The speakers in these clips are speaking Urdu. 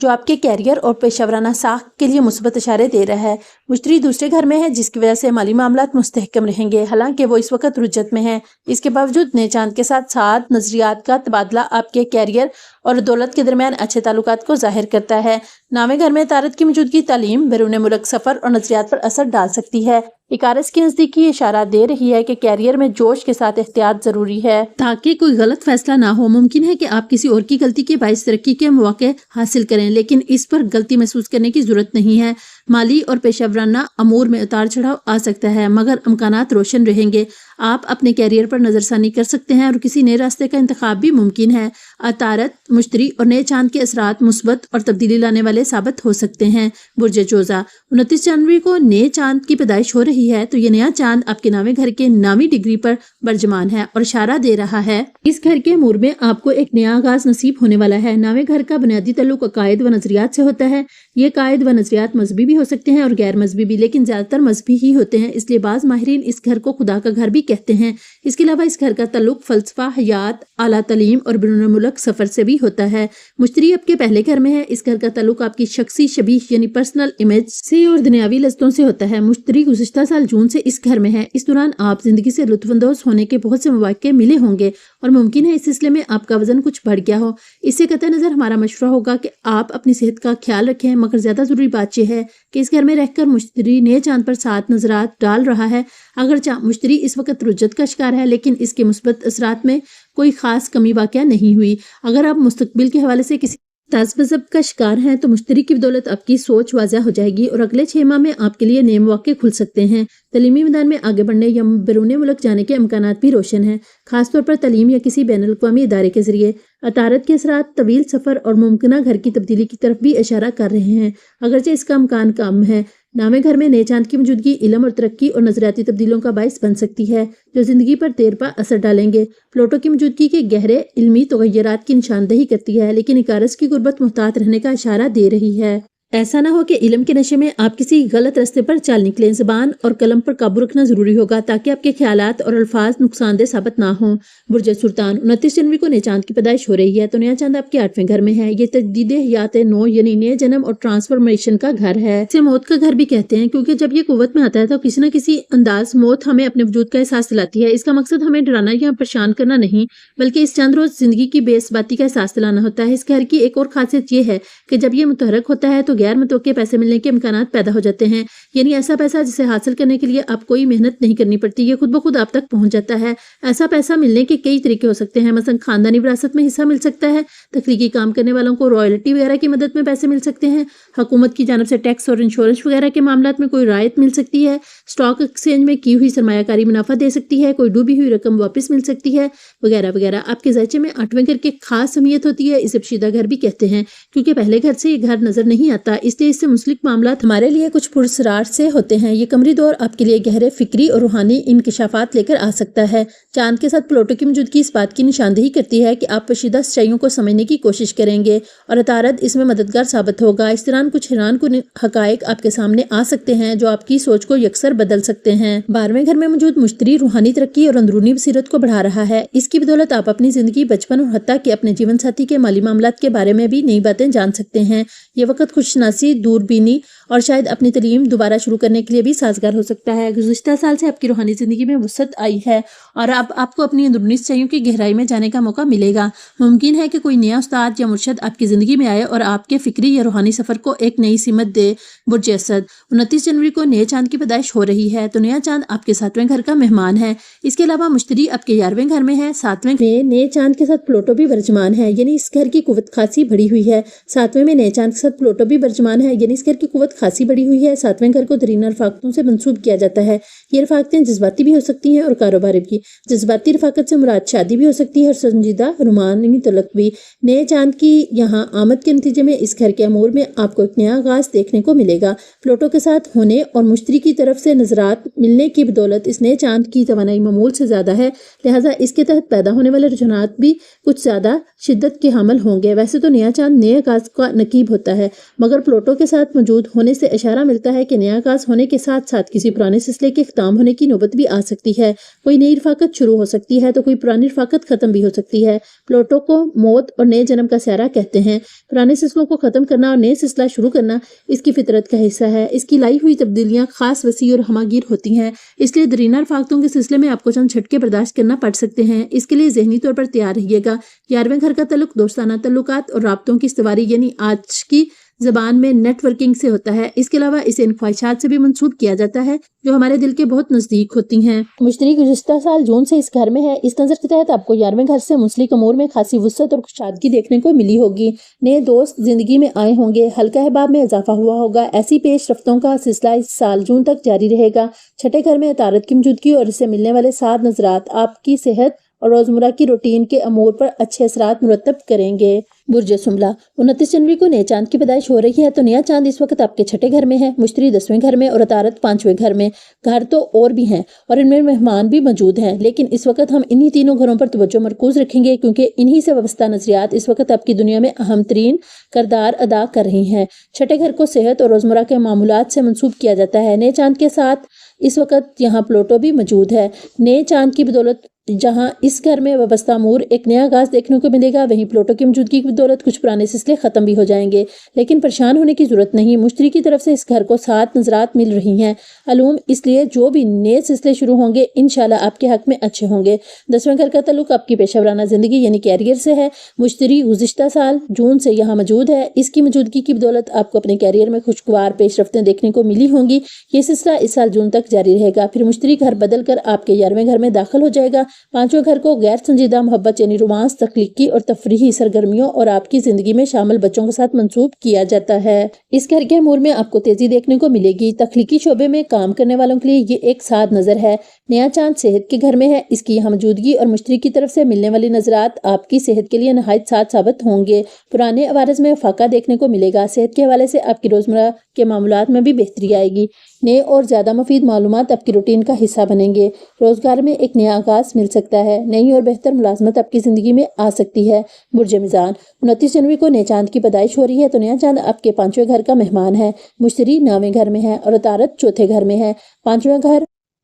جو آپ کے کیریئر اور پیشہ ورانہ ساکھ کے لیے مثبت اشارے دے رہا ہے۔ مشتری دوسرے گھر میں ہے جس کی وجہ سے مالی معاملات مستحکم رہیں گے، حالانکہ وہ اس وقت رجت میں ہے۔ اس کے باوجود نئے چاند کے ساتھ نظریات کا تبادلہ آپ کے کیریئر اور دولت کے درمیان اچھے تعلقات کو ظاہر کرتا ہے۔ نویں گھر میں عطارد کی موجودگی تعلیم، بیرون ملک سفر اور نظریات پر اثر ڈال سکتی ہے۔ عکارس کی نزدیکی اشارہ دے رہی ہے کہ کیریئر میں جوش کے ساتھ احتیاط ضروری ہے تاکہ کوئی غلط فیصلہ نہ ہو۔ ممکن ہے کہ آپ کسی اور کی غلطی کے باعث ترقی کے مواقع حاصل کریں، لیکن اس پر غلطی محسوس کرنے کی ضرورت نہیں ہے۔ مالی اور پیشہ ورانہ امور میں اتار چڑھاؤ آ سکتا ہے، مگر امکانات روشن رہیں گے۔ آپ اپنے کیریئر پر نظر ثانی کر سکتے ہیں اور کسی نئے راستے کا انتخاب بھی ممکن ہے۔ عطارد، مشتری اور نئے چاند کے اثرات مثبت اور تبدیلی لانے والے ثابت ہو سکتے ہیں۔ برج جوزا، 29 جنوری کو نئے چاند کی پیدائش ہو رہی ہے، تو یہ نیا چاند آپ کے نویں گھر کے 9ویں ڈگری پر برجمان ہے اور اشارہ دے رہا ہے اس گھر کے امور میں آپ کو ایک نیا آغاز نصیب ہونے والا ہے۔ نویں گھر کا بنیادی تعلق عقائد و نظریات سے ہوتا ہے۔ یہ عقائد و نظریات مذہبی بھی ہو سکتے ہیں اور غیر مذہبی بھی، لیکن زیادہ تر مذہبی ہی ہوتے ہیں، اس لیے بعض ماہرین اس گھر کو خدا کا گھر بھی کہتے ہیں۔ اس کے علاوہ اس گھر کا تعلق فلسفہ، حیات، اعلیٰ تعلیم اور بیرون ملک سفر سے بھی ہوتا ہے۔ مشتری آپ کے پہلے گھر میں ہے، اس گھر کا تعلق آپ کی شخصی شبیہ یعنی پرسنل امیج سے اور دنیاوی لذتوں سے ہوتا ہے۔ مشتری گزشتہ سال جون سے اس گھر میں ہے، اس دوران آپ زندگی سے لطف اندوز ہونے کے بہت سے مواقع ملے ہوں گے اور ممکن ہے اس سلسلے میں آپ کا وزن کچھ بڑھ گیا ہو۔ اس سے قطع نظر ہمارا مشورہ ہوگا کہ آپ اپنی صحت کا خیال رکھیں، مگر زیادہ ضروری بات یہ ہے کہ اس گھر میں رہ کر مشتری نئے چاند پر 7 نظرات ڈال رہا ہے۔ اگرچہ مشتری اس وقت رجت کا شکار ہے، لیکن اس کے مثبت اثرات میں کوئی خاص کمی واقع نہیں ہوئی۔ اگر آپ مستقبل کے حوالے سے کسی تعصب کا شکار ہیں تو مشتری کی بدولت آپ کی سوچ واضح ہو جائے گی اور اگلے 6 ماہ میں آپ کے لیے نئے مواقع کھل سکتے ہیں۔ تعلیمی میدان میں آگے بڑھنے یا بیرون ملک جانے کے امکانات بھی روشن ہیں، خاص طور پر تعلیم یا کسی بین الاقوامی ادارے کے ذریعے۔ عطارد کے اثرات طویل سفر اور ممکنہ گھر کی تبدیلی کی طرف بھی اشارہ کر رہے ہیں، اگرچہ اس کا امکان کم ہے۔ نویں گھر میں نئے چاند کی موجودگی علم اور ترقی اور نظریاتی تبدیلیوں کا باعث بن سکتی ہے، جو زندگی پر دیر پا اثر ڈالیں گے۔ پلوٹو کی موجودگی کے گہرے علمی تغیرات کی نشاندہی کرتی ہے، لیکن عکارس کی غربت محتاط رہنے کا اشارہ دے رہی ہے۔ ایسا نہ ہو کہ علم کے نشے میں آپ کسی غلط راستے پر چل نکلیں۔ زبان اور قلم پر قابو رکھنا ضروری ہوگا تاکہ آپ کے خیالات اور الفاظ نقصان دہ ثابت نہ ہوں۔ برج سرطان، 29 جنوری کو نئے چاند کی پیدائش ہو رہی ہے، تو نیا چاند آپ کے 8ویں گھر میں ہے۔ یہ تجدید حیات نو یعنی نئے جنم اور ٹرانسفارمیشن کا گھر ہے۔ اسے موت کا گھر بھی کہتے ہیں کیونکہ جب یہ قوت میں آتا ہے تو کسی نہ کسی انداز موت ہمیں اپنے وجود کا احساس دلاتی ہے۔ اس کا مقصد ہمیں ڈرانا یا پریشان کرنا نہیں، بلکہ اس چند روز زندگی کی بے ثباتی کا احساس دلانا ہوتا ہے۔ اس گھر کی ایک اور خاصیت یہ ہے کہ جب یہ متحرک ہوتا ہے تو غیر متوقع پیسے ملنے کے امکانات پیدا ہو جاتے ہیں، یعنی ایسا پیسہ جسے حاصل کرنے کے لیے آپ کوئی محنت نہیں کرنی پڑتی، یہ خود بخود آپ تک پہنچ جاتا ہے۔ ایسا پیسہ ملنے کے کئی طریقے ہو سکتے ہیں، مثلا خاندانی وراثت میں حصہ مل سکتا ہے، تخلیقی کام کرنے والوں کو رائلٹی وغیرہ کی مدد میں پیسے مل سکتے ہیں، حکومت کی جانب سے ٹیکس اور انشورنس وغیرہ کے معاملات میں کوئی رعایت مل سکتی ہے، اسٹاک ایکسچینج میں کی ہوئی سرمایہ کاری منافع دے سکتی ہے، کوئی ڈوبی ہوئی رقم واپس مل سکتی ہے، وغیرہ وغیرہ۔ آپ کے ذائچے میں 8ویں گھر کی خاص اہمیت ہوتی ہے، اسے پوشیدہ گھر بھی کہتے ہیں کیونکہ پہلے گھر سے یہ گھر نظر نہیں آتا، اس لیے اس سے منسلک معاملات ہمارے لیے کچھ پراسرار سے ہوتے ہیں۔ یہ قمری دور آپ کے لیے گہرے فکری اور روحانی انکشافات لے کر آ سکتا ہے۔ چاند کے ساتھ پلوٹو کی موجودگی اس بات کی نشاندہی کرتی ہے کہ آپ پوشیدہ سچائیوں کو سمجھنے کی کوشش کریں گے اور عطارد اس میں مددگار ثابت ہوگا۔ اس دوران کچھ حیران کن حقائق آپ کے سامنے آ سکتے ہیں جو آپ کی سوچ کو یکسر بدل سکتے ہیں۔ 12ویں گھر میں موجود مشتری روحانی ترقی اور اندرونی بصیرت کو بڑھا رہا ہے۔ اس کی بدولت آپ اپنی زندگی، بچپن اور حتیٰ کہ اپنے جیون ساتھی کے مالی معاملات کے بارے میں بھی نئی باتیں جان سکتے ہیں۔ یہ وقت خوششناسی، دوربینی اور شاید اپنی تعلیم دوبارہ شروع کرنے کے لیے بھی سازگار ہو سکتا ہے۔ گزشتہ سال سے آپ کی روحانی زندگی میں وسعت آئی ہے اور اب آپ کو اپنی اندرونی سچائیوں کی گہرائی میں جانے کا موقع ملے گا۔ ممکن ہے کہ کوئی نیا استاد یا مرشد آپ کی زندگی میں آئے اور آپ کے فکری یا روحانی سفر کو ایک نئی سمت دے۔ برج اسد، 29 جنوری کو نئے چاند کی پیدائش ہو رہی ہے، تو نیا چاند آپ کے 7ویں گھر کا مہمان ہے۔ اس کے علاوہ مشتری آپ کے 11ویں گھر میں ہے۔ 7ویں میں نئے چاند کے ساتھ پلوٹو بھی برجمان ہے، یعنی اس گھر کی قوت خاصی بڑھی ہوئی ہے۔ 7ویں میں نئے چاند کے ساتھ پلوٹو بھی برجمان ہے، یعنی اس گھر کی قوت خاصی بڑھی ہوئی ہے۔ 7ویں گھر کو درینہ رفاقتوں سے منسوب کیا جاتا ہے۔ یہ رفاقتیں جذباتی بھی ہو سکتی ہیں اور کاروباری بھی۔ جذباتی رفاقت سے مراد شادی بھی ہو سکتی ہے اور سنجیدہ رومانوی تعلق بھی۔ نئے چاند کی یہاں آمد کے نتیجے میں اس گھر کے امور میں آپ کو ایک نیا آغاز دیکھنے کو ملے گا۔ پلوٹو کے ساتھ ہونے اور مشتری کی طرف سے نظرات ملنے کی بدولت اس نئے چاند کی توانائی معمول سے زیادہ ہے، لہٰذا اس کے تحت پیدا ہونے والے رجحانات بھی کچھ زیادہ شدت کے حامل ہوں گے۔ ویسے تو نیا چاند نئے آغاز کا نقیب ہوتا ہے، مگر پلوٹو کے ساتھ موجود ہونے ہونے سے اشارہ ملتا ہے کہ نیا آغاز ہونے کے ساتھ ساتھ کسی پرانے سلسلے کے اختتام ہونے کی نوبت بھی آ سکتی ہے۔ کوئی نئی رفاقت شروع ہو سکتی ہے تو کوئی پرانی رفاقت ختم بھی ہو سکتی ہے۔ پلوٹو کو موت اور نئے جنم کا سیارہ کہتے ہیں۔ پرانے سلسلوں کو ختم کرنا اور نئے سلسلہ شروع کرنا اس کی فطرت کا حصہ ہے۔ اس کی لائی ہوئی تبدیلیاں خاص، وسیع اور ہماگیر ہوتی ہیں، اس لیے درینہ رفاقتوں کے سلسلے میں آپ کو چند جھٹکے برداشت کرنا پڑ سکتے ہیں۔ اس کے لیے ذہنی طور پر تیار رہیے گا۔ 11ویں گھر کا تعلق دوستانہ تعلقات اور رابطوں کی استواری یعنی آج کی زبان میں نیٹ ورکنگ سے ہوتا ہے۔ اس کے علاوہ اسے ان خواہشات سے بھی منسوب کیا جاتا ہے جو ہمارے دل کے بہت نزدیک ہوتی ہیں۔ مشتری گزشتہ سال جون سے اس گھر میں ہے۔ اس نظر کے تحت آپ کو 11ویں گھر سے منسلک امور میں خاصی وسعت اور کشادگی دیکھنے کو ملی ہوگی۔ نئے دوست زندگی میں آئے ہوں گے، حلقہ احباب میں اضافہ ہوا ہوگا۔ ایسی پیش رفتوں کا سلسلہ اس سال جون تک جاری رہے گا۔ چھٹے گھر میں عطارد کی موجودگی اور اس سے ملنے والے سعد نظرات آپ کی صحت اور روزمرہ کی روٹین کے امور پر اچھے اثرات مرتب کریں گے۔ برج سنبلہ 29 جنوری کو نئے چاند کی پیدائش ہو رہی ہے تو نیا چاند اس وقت آپ کے چھٹے گھر میں ہے، مشتری 10ویں گھر میں اور عطارد 5ویں گھر میں۔ گھر تو اور بھی ہیں اور ان میں مہمان بھی موجود ہیں، لیکن اس وقت ہم انہی تینوں گھروں پر توجہ مرکوز رکھیں گے کیونکہ انہی سے وابستہ نظریات اس وقت آپ کی دنیا میں اہم ترین کردار ادا کر رہی ہیں۔ چھٹے گھر کو صحت اور روزمرہ کے معمولات سے منسوب کیا جاتا ہے۔ نئے چاند کے ساتھ اس وقت یہاں پلوٹو بھی موجود ہے۔ نئے چاند کی بدولت جہاں اس گھر میں وابستہ امور ایک نیا آغاز دیکھنے کو ملے گا، وہیں پلوٹو کی موجودگی کی بدولت کچھ پرانے سلسلے ختم بھی ہو جائیں گے، لیکن پریشان ہونے کی ضرورت نہیں۔ مشتری کی طرف سے اس گھر کو 7 نظرات مل رہی ہیں علوم، اس لیے جو بھی نئے سلسلے شروع ہوں گے انشاءاللہ آپ کے حق میں اچھے ہوں گے۔ 10ویں گھر کا تعلق آپ کی پیشہ ورانہ زندگی یعنی کیریئر سے ہے۔ مشتری گزشتہ سال جون سے یہاں موجود ہے۔ اس کی موجودگی کی بدولت آپ کو اپنے کیریئر میں خوشگوار پیش رفتیں دیکھنے کو ملی ہوں گی۔ یہ سلسلہ اس سال جون تک جاری رہے گا، پھر مشتری گھر بدل کر آپ کے 11ویں گھر میں داخل ہو جائے گا۔ 5ویں گھر کو غیر سنجیدہ محبت یعنی رومانس، تخلیقی اور تفریحی سرگرمیوں اور آپ کی زندگی میں شامل بچوں کے ساتھ منسوب کیا جاتا ہے۔ اس گھر کے امور میں آپ کو تیزی دیکھنے کو ملے گی۔ تخلیقی شعبے میں کام کرنے والوں کے لیے یہ ایک سعد نظر ہے۔ نیا چاند صحت کے گھر میں ہے۔ اس کی یہاں موجودگی اور مشتری کی طرف سے ملنے والی نظرات آپ کی صحت کے لیے نہایت سعد ثابت ہوں گے۔ پرانے عوارض میں فاقہ دیکھنے کو ملے گا۔ صحت کے حوالے سے آپ کی روزمرہ کے معاملات میں بھی بہتری آئے گی۔ نئے اور زیادہ مفید معلومات آپ کی روٹین کا حصہ بنیں گے۔ روزگار میں ایک نیا آغاز مل سکتا ہے۔ نئی اور بہتر ملازمت آپ کی زندگی میں آ سکتی ہے۔ برج میزان 29 جنوری کو نئے چاند کی پیدائش ہو رہی ہے تو نیا چاند آپ کے 5ویں گھر کا مہمان ہے۔ مشتری 9ویں گھر میں ہے اور عطارد 4تھے گھر میں ہے۔ 5واں گھر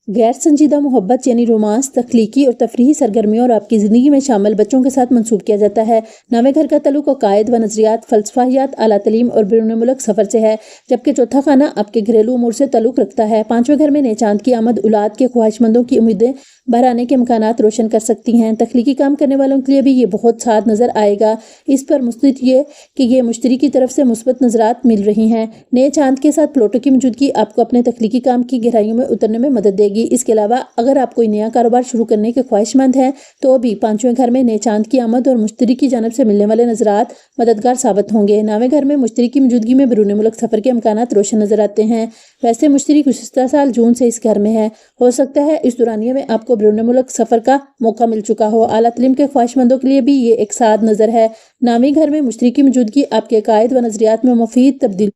غیر سنجیدہ محبت یعنی رومانس، تخلیقی اور تفریحی سرگرمیوں اور آپ کی زندگی میں شامل بچوں کے ساتھ منسوب کیا جاتا ہے۔ 9ویں گھر کا تعلق عقائد و نظریات، فلسفیات، اعلیٰ تعلیم اور بیرون ملک سفر سے ہے، جبکہ 4تھا خانہ آپ کے گھریلو امور سے تعلق رکھتا ہے۔ 5ویں گھر میں نئے چاند کی آمد اولاد کے خواہش مندوں کی امیدیں بہرانے کے امکانات روشن کر سکتی ہیں۔ تخلیقی کام کرنے والوں کے لیے بھی یہ بہت سعد نظر آئے گا۔ اس پر مثبت یہ کہ یہ مشتری کی طرف سے مثبت نظرات مل رہی ہیں۔ نئے چاند کے ساتھ پلوٹو کی موجودگی آپ کو اپنے تخلیقی کام کی گہرائیوں میں اترنے میں مدد دے گی۔ اس کے علاوہ اگر آپ کوئی نیا کاروبار شروع کرنے کے خواہش مند ہیں تو بھی 5ویں گھر میں نئے چاند کی آمد اور مشتری کی جانب سے ملنے والے نظرات مددگار ثابت ہوں گے۔ 9ویں گھر میں مشتری کی موجودگی میں بیرون ملک سفر کے امکانات روشن نظر آتے ہیں۔ ویسے مشتری گزشتہ سال جون سے اس گھر میں ہے، ہو سکتا ہے اس دورانیے میں آپ کو بیرون ملک سفر کا موقع مل چکا ہو۔ اعلیٰ تعلیم کے خواہش مندوں کے لیے بھی یہ ایک سعد نظر ہے۔ 9ویں گھر میں مشتری کی موجودگی آپ کے عقائد و نظریات میں مفید تبدیلی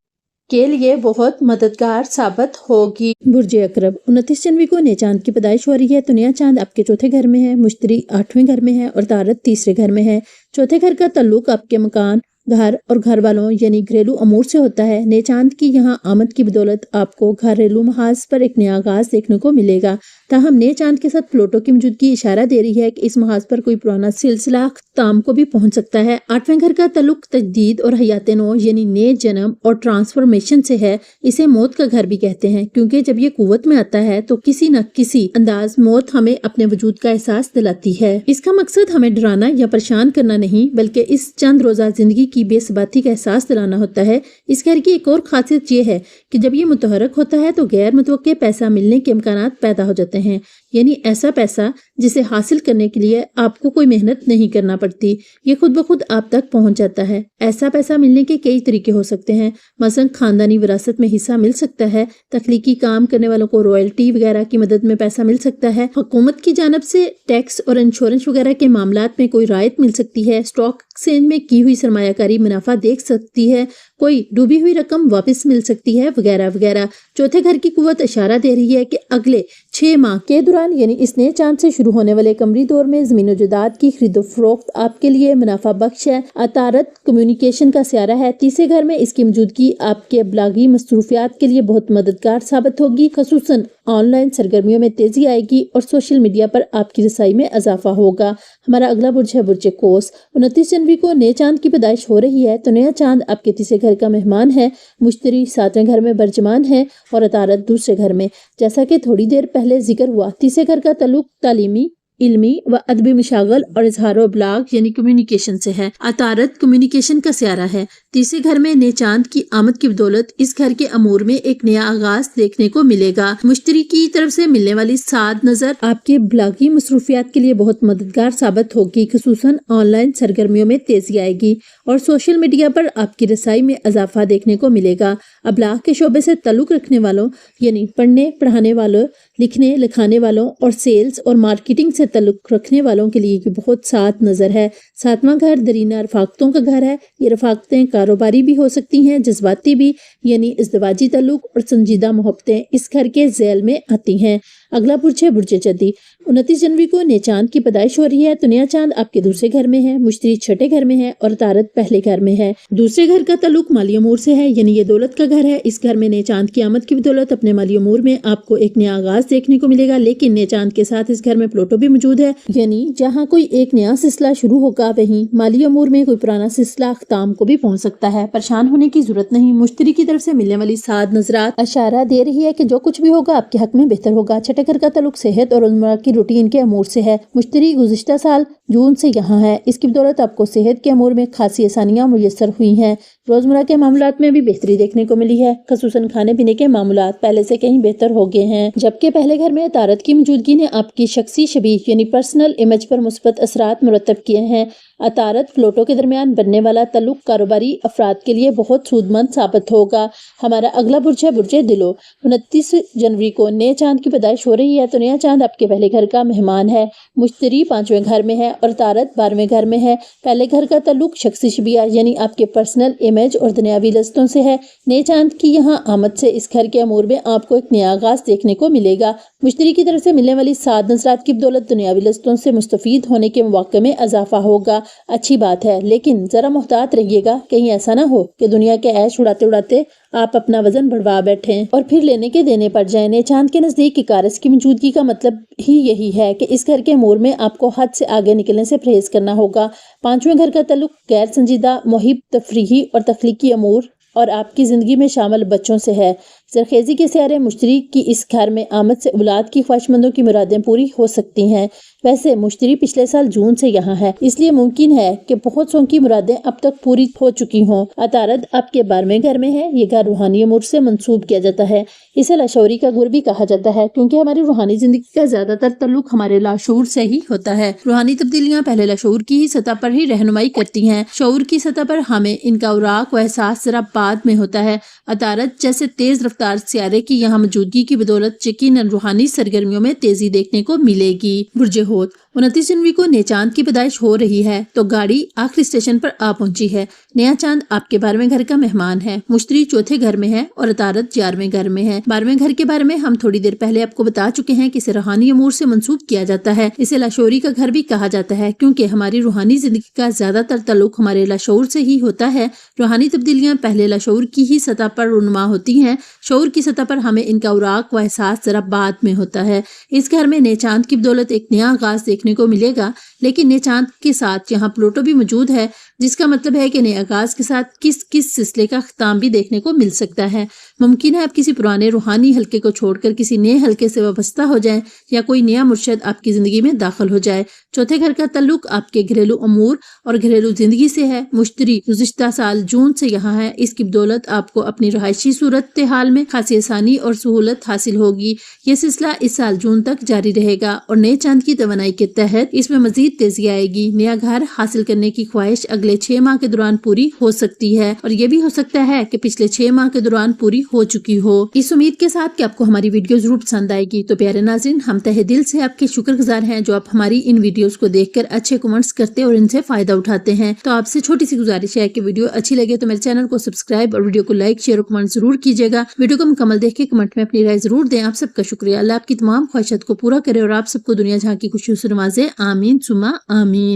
کے لیے بہت مددگار ثابت ہوگی۔ برج عقرب 29 جنوری کو نئے چاند کی پیدائش ہو رہی ہے تو نیا چاند آپ کے 4تھے گھر میں ہے، مشتری 8ویں گھر میں ہے اور عطارد 3رے گھر میں ہے۔ 4تھے گھر کا تعلق آپ کے مکان، گھر اور گھر والوں یعنی گھریلو امور سے ہوتا ہے۔ نئے چاند کی یہاں آمد کی بدولت آپ کو گھریلو محاذ پر ایک نیا آغاز دیکھنے کو ملے گا، تاہم نئے چاند کے ساتھ پلوٹو کی موجودگی اشارہ دے رہی ہے کہ اس محاذ پر کوئی پرانا سلسلہ اختتام کو بھی پہنچ سکتا ہے۔ 8ویں گھر کا تعلق تجدید اور حیات نو یعنی نئے جنم اور ٹرانسفارمیشن سے ہے۔ اسے موت کا گھر بھی کہتے ہیں کیونکہ جب یہ قوت میں آتا ہے تو کسی نہ کسی انداز موت ہمیں اپنے وجود کا احساس دلاتی ہے۔ اس کا مقصد ہمیں ڈرانا یا پریشان کرنا نہیں بلکہ اس چند روزہ زندگی کی بے ثباتی کا احساس دلانا ہوتا ہے۔ اس گھر کی ایک اور خاصیت یہ ہے کہ جب یہ متحرک ہوتا ہے تو غیر متوقع پیسہ ملنے کے امکانات پیدا ہو جاتے ہیں، یعنی ایسا پیسہ جسے حاصل کرنے کے لیے آپ کو کوئی محنت نہیں کرنا پڑتی، یہ خود بخود آپ تک پہنچ جاتا ہے۔ ایسا پیسہ ملنے کے کئی طریقے ہو سکتے ہیں، مثلا خاندانی وراثت میں حصہ مل سکتا ہے، تخلیقی کام کرنے والوں کو رائلٹی وغیرہ کی مدد میں پیسہ مل سکتا ہے، حکومت کی جانب سے ٹیکس اور انشورنس وغیرہ کے معاملات میں کوئی رعایت مل سکتی ہے، اسٹاک ایکسچینج میں کی ہوئی سرمایہ کاری منافع دیکھ سکتی ہے، کوئی ڈوبی ہوئی رقم واپس مل سکتی ہے وغیرہ وغیرہ۔ 4تھے گھر کی قوت اشارہ دے رہی ہے کہ اگلے 6 ماہ کے دوران دوران یعنی اس نئے چاند سے شروع ہونے والے قمری دور میں زمین و جائیداد کی خرید و فروخت آپ کے لیے منافع بخش ہے۔ عطارد کمیونیکیشن کا سیارہ ہے۔ تیسرے گھر میں اس کی موجودگی آپ کے ابلاغی مصروفیات کے لیے بہت مددگار ثابت ہوگی، خصوصاً آن لائن سرگرمیوں میں تیزی آئے گی اور سوشل میڈیا پر آپ کی رسائی میں اضافہ ہوگا۔ ہمارا اگلا برج ہے برج قوس۔ 29 جنوری کو نئے چاند کی پیدائش ہو رہی ہے، تو نیا چاند آپ کے تیسرے گھر کا مہمان ہے۔ مشتری 7ویں گھر میں برجمان ہے اور عطارد دوسرے گھر میں۔ جیسا کہ تھوڑی دیر پہلے ذکر ہوا، تیسرے گھر کا تعلق تعلیمی، علمی و ادبی مشاغل اور اظہار و ابلاغ یعنی کمیونیکیشن سے ہے۔ عطارد کمیونیکیشن کا سیارہ ہے۔ تیسرے گھر میں نئے چاند کی آمد کی بدولت اس گھر کے امور میں ایک نیا آغاز دیکھنے کو ملے گا۔ مشتری کی طرف سے ملنے والی سعد نظر آپ کے ابلاغی مصروفیات کے لیے بہت مددگار ثابت ہوگی، خصوصاً آن لائن سرگرمیوں میں تیزی آئے گی اور سوشل میڈیا پر آپ کی رسائی میں اضافہ دیکھنے کو ملے گا۔ ابلاغ کے شعبے سے تعلق رکھنے والوں یعنی پڑھنے پڑھانے والوں، لکھنے لکھانے والوں اور سیلز اور مارکیٹنگ سے تعلق رکھنے والوں کے لیے یہ بہت سعد نظر ہے۔ 7واں گھر درینہ رفاقتوں کا گھر ہے۔ یہ رفاقتیں کاروباری بھی ہو سکتی ہیں، جذباتی بھی، یعنی ازدواجی تعلق اور سنجیدہ محبتیں اس گھر کے ذیل میں آتی ہیں۔ اگلا برج ہے برج جدی۔ 29 جنوری کو نئے چاند کی پیدائش ہو رہی ہے، تو نیا چاند آپ کے دوسرے گھر میں ہے، مشتری 6ٹھے گھر میں ہے اور عطارد پہلے گھر میں ہے۔ دوسرے گھر کا تعلق مالی امور سے ہے، یعنی یہ دولت کا گھر ہے۔ اس گھر میں نئے چاند کی آمد کی بدولت اپنے مالی امور میں آپ کو ایک نیا آغاز دیکھنے کو ملے گا، لیکن نئے چاند کے ساتھ اس گھر میں پلوٹو بھی موجود ہے، یعنی جہاں کوئی ایک نیا سلسلہ شروع ہوگا وہیں مالی امور میں کوئی پرانا سلسلہ اختتام کو بھی پہنچ سکتا ہے۔ پریشان ہونے کی ضرورت نہیں۔ مشتری کی طرف سے ملنے والی سعد نظرات اشارہ دے رہی ہے کہ جو کچھ بھی ہوگا آپ کے حق میں بہتر ہوگا۔ 6ٹھے گھر کا تعلق صحت اور روزمرہ کی روٹین کے امور سے ہے۔ مشتری گزشتہ سال جون سے یہاں ہے، اس کی بدولت آپ کو صحت کے امور میں خاصی آسانیاں میسر ہوئی ہیں۔ روزمرہ کے معاملات میں بھی بہتری دیکھنے کو ملی ہے، خصوصاً کھانے پینے کے معاملات پہلے سے کہیں بہتر ہو گئے ہیں، جبکہ پہلے گھر میں عطارد کی موجودگی نے آپ کی شخصی شبیہ یعنی پرسنل امیج پر مثبت اثرات مرتب کیے ہیں۔ عطارد پلوٹو کے درمیان بننے والا تعلق کاروباری افراد کے لیے بہت سود مند ثابت ہوگا۔ ہمارا اگلا برج ہے برج دلو۔ 29 جنوری کو نئے چاند کی پیدائش ہو رہی ہے، تو نیا چاند آپ کے پہلے گھر کا مہمان ہے۔ مشتری 5ویں گھر میں ہے اور عطارد 12ویں گھر میں ہے۔ پہلے گھر کا تعلق شخصی شبیہ یعنی آپ کے پرسنل امیج اور دنیاوی لذتوں سے ہے۔ نئے چاند کی یہاں آمد سے اس گھر کے امور میں آپ کو ایک نیا آغاز دیکھنے کو ملے گا۔ مشتری کی طرف سے ملنے والی سعد نظرات کی بدولت دنیاوی لذتوں سے مستفید ہونے کے مواقع میں اضافہ ہوگا۔ اچھی بات ہے، لیکن ذرا محتاط رہیے گا، کہیں ایسا نہ ہو کہ دنیا کے عیش اڑاتے اڑاتے آپ اپنا وزن بڑھوا بیٹھیں اور پھر لینے کے دینے پڑ جائیں۔ نئے چاند کے نزدیک عکارس کی موجودگی کا مطلب ہی یہی ہے کہ اس گھر کے امور میں آپ کو حد سے آگے نکلنے سے پرہیز کرنا ہوگا۔ 5ویں گھر کا تعلق غیر سنجیدہ، محب، تفریحی اور تخلیقی امور اور آپ کی زندگی میں شامل بچوں سے ہے۔ زرخیزی کے سیارے مشتری کی اس گھر میں آمد سے اولاد کی خواہش مندوں کی مرادیں پوری ہو سکتی ہیں۔ ویسے مشتری پچھلے سال جون سے یہاں ہے، اس لیے ممکن ہے کہ بہت سو کی مرادیں اب تک پوری ہو چکی ہوں۔ عطارد آپ کے 12ویں گھر میں ہے۔ یہ گھر روحانی امور سے منسوب کیا جاتا ہے۔ اسے لاشعوری کا گھر بھی کہا جاتا ہے، کیونکہ ہماری روحانی زندگی کا زیادہ تر تعلق ہمارے لاشعور سے ہی ہوتا ہے۔ روحانی تبدیلیاں پہلے لاشعور کی ہی سطح پر ہی رہنمائی کرتی ہیں، شعور کی سطح پر ہمیں ان کا اوراق و احساس ذرا بعد میں ہوتا ہے۔ عطارد جیسے تیز رفتار سیارے کی یہاں موجودگی کی بدولت یقیناً روحانی سرگرمیوں میں تیزی دیکھنے کو ملے گی۔ برج حوت۔ 29 جنوری کو نئے چاند کی پیدائش ہو رہی ہے، تو گاڑی آخری اسٹیشن پر آ پہنچی ہے۔ نیا چاند آپ کے 12ویں گھر کا مہمان ہے۔ مشتری 4تھے گھر میں ہے اور عطارد 11ویں گھر میں ہے۔ 12ویں گھر کے بارے میں ہم تھوڑی دیر پہلے آپ کو بتا چکے ہیں کہ اسے روحانی امور سے منسوب کیا جاتا ہے۔ اسے لاشعوری کا گھر بھی کہا جاتا ہے، کیونکہ ہماری روحانی زندگی کا زیادہ تر تعلق ہمارے لاشعور سے ہی ہوتا ہے۔ روحانی تبدیلیاں پہلے لاشعور کی ہی سطح پر رونما ہوتی ہیں، شعور کی سطح پر ہمیں ان کا اوراق و احساس ذرا بعد میں ہوتا ہے۔ اس گھر میں نئے چاند کی بدولت ایک نیا آغاز دیکھنے کو ملے گا، لیکن نئے چاند کے ساتھ یہاں پلوٹو بھی موجود ہے، جس کا مطلب ہے کہ نئے آغاز کے ساتھ کس سلسلے کا اختتام بھی دیکھنے کو مل سکتا ہے۔ ممکن ہے آپ کسی پرانے روحانی حلقے کو چھوڑ کر کسی نئے حلقے سے وابستہ ہو جائیں، یا کوئی نیا مرشد آپ کی زندگی میں داخل ہو جائے۔ 4تھے گھر کا تعلق آپ کے گھریلو امور اور گھریلو زندگی سے ہے۔ مشتری گزشتہ سال جون سے یہاں ہے، اس کی بدولت آپ کو اپنی رہائشی صورتحال میں خاصی آسانی اور سہولت حاصل ہوگی۔ یہ سلسلہ اس سال جون تک جاری رہے گا اور نئے چاند کی توانائی کے تحت اس میں مزید تیزی آئے گی۔ نیا گھر حاصل کرنے کی خواہش اگلے 6 ماہ کے دوران پوری ہو سکتی ہے، اور یہ بھی ہو سکتا ہے کہ پچھلے 6 ماہ کے دوران پوری ہو چکی ہو۔ اس امید کے ساتھ کہ آپ کو ہماری ویڈیو ضرور پسند آئے گی، تو پیارے ناظرین، ہم تہہ دل سے آپ کے شکر گزار ہیں جو آپ ہماری ان ویڈیوز کو دیکھ کر اچھے کمنٹس کرتے اور ان سے فائدہ اٹھاتے ہیں۔ تو آپ سے چھوٹی سی گزارش ہے کہ ویڈیو اچھی لگے تو میرے چینل کو سبسکرائب اور ویڈیو کو لائک، شیئر اور کمنٹ ضرور کیجیے گا۔ ویڈیو کو مکمل دیکھ کے کمنٹ میں اپنی رائے ضرور دیں۔ آپ سب کا شکریہ۔ اللہ آپ کی تمام خواہشات کو پورا کرے اور آپ سب کو دنیا جہاں کی خوشیوں سے نوازے۔ آمین ثم آمین۔